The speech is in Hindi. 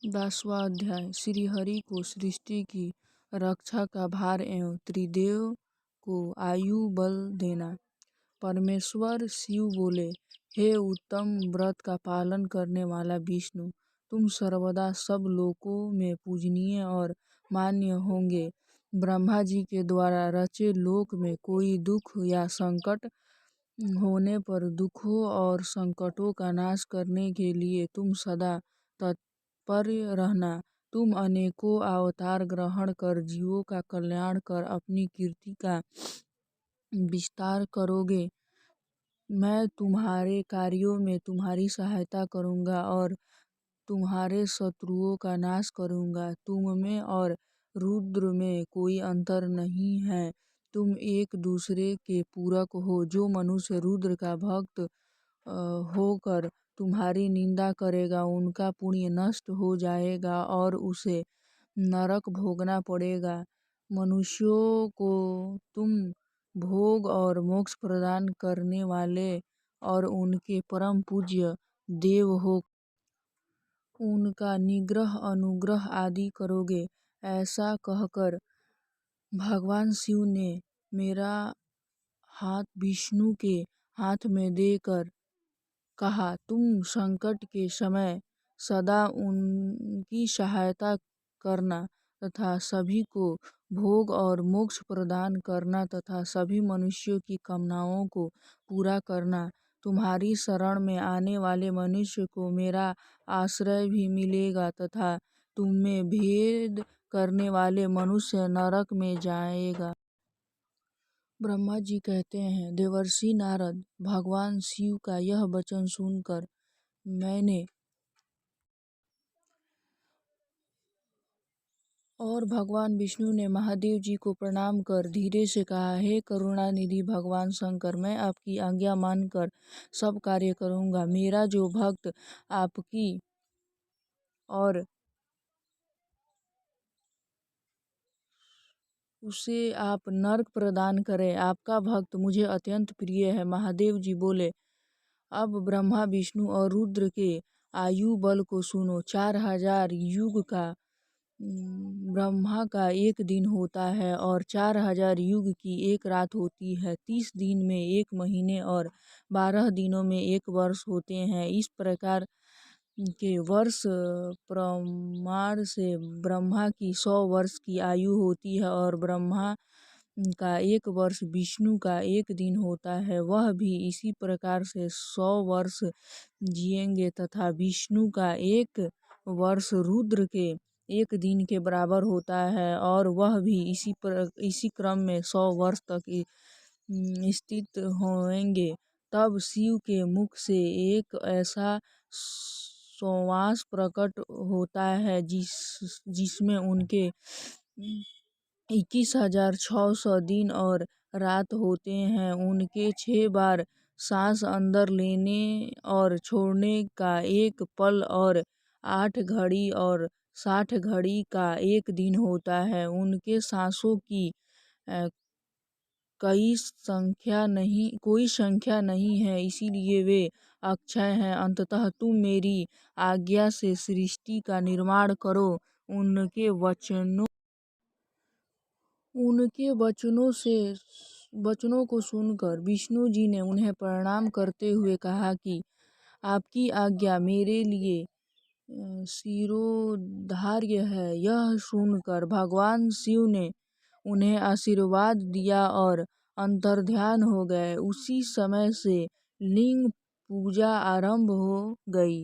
10वां अध्याय। श्री हरि को सृष्टि की रक्षा का भार एवं त्रिदेव को आयु बल देना। परमेश्वर शिव बोले, हे उत्तम व्रत का पालन करने वाला विष्णु, तुम सर्वदा सब लोकों में पूजनीय और मान्य होंगे। ब्रह्मा जी के द्वारा रचे लोक में कोई दुख या संकट होने पर दुखों और संकटों का नाश करने के लिए तुम सदा तत्पर रहना। तुम अनेकों अवतार ग्रहण कर जीवों का कल्याण कर अपनी कीर्ति का विस्तार करोगे। मैं तुम्हारे कार्यों में तुम्हारी सहायता करूंगा और तुम्हारे शत्रुओं का नाश करूंगा। तुम में और रुद्र में कोई अंतर नहीं है, तुम एक दूसरे के पूरक हो। जो मनुष्य रुद्र का भक्त होकर तुम्हारी निंदा करेगा, उनका पुण्य नष्ट हो जाएगा और उसे नरक भोगना पड़ेगा। मनुष्यों को तुम भोग और मोक्ष प्रदान करने वाले और उनके परम पूज्य देव हो, उनका निग्रह अनुग्रह आदि करोगे। ऐसा कहकर भगवान शिव ने मेरा हाथ विष्णु के हाथ में देकर कहा, तुम संकट के समय सदा उनकी सहायता करना तथा सभी को भोग और मोक्ष प्रदान करना तथा सभी मनुष्यों की कामनाओं को पूरा करना। तुम्हारी शरण में आने वाले मनुष्य को मेरा आश्रय भी मिलेगा तथा तुममें भेद करने वाले मनुष्य नरक में जाएगा। ब्रह्मा जी कहते हैं, देवर्षि नारद, भगवान शिव का यह वचन सुनकर मैंने और भगवान विष्णु ने महादेव जी को प्रणाम कर धीरे से कहा, हे करुणा निधि भगवान शंकर, मैं आपकी आज्ञा मानकर सब कार्य करूँगा। मेरा जो भक्त आपकी और उसे आप नर्क प्रदान करें, आपका भक्त मुझे अत्यंत प्रिय है। महादेव जी बोले, अब ब्रह्मा विष्णु और रुद्र के आयु बल को सुनो। 4000 युग का ब्रह्मा का एक दिन होता है और 4000 युग की एक रात होती है। 30 दिन में एक महीने और 12 दिनों में एक वर्ष होते हैं। इस प्रकार के वर्ष प्रमाण से ब्रह्मा की 100 वर्ष की आयु होती है और ब्रह्मा का एक वर्ष विष्णु का एक दिन होता है। वह भी इसी प्रकार से 100 वर्ष जिएंगे तथा विष्णु का एक वर्ष रुद्र के एक दिन के बराबर होता है और वह भी इसी क्रम में 100 वर्ष तक स्थित होंगे। तब शिव के मुख से एक ऐसा सुवास प्रकट होता है जिसमें उनके 21,600 दिन और रात होते हैं। उनके 6 बार सांस अंदर लेने और छोड़ने का एक पल और 8 घड़ी और 60 घड़ी का एक दिन होता है। उनके सांसों की कोई संख्या नहीं है, इसीलिए वे अक्षय हैं। अंततः तुम मेरी आज्ञा से सृष्टि का निर्माण करो। उनके वचनों को सुनकर विष्णु जी ने उन्हें प्रणाम करते हुए कहा कि आपकी आज्ञा मेरे लिए शिरोधार्य है। यह सुनकर भगवान शिव ने उन्हें आशीर्वाद दिया और अंतर्ध्यान हो गए। उसी समय से लिंग पूजा आरंभ हो गई।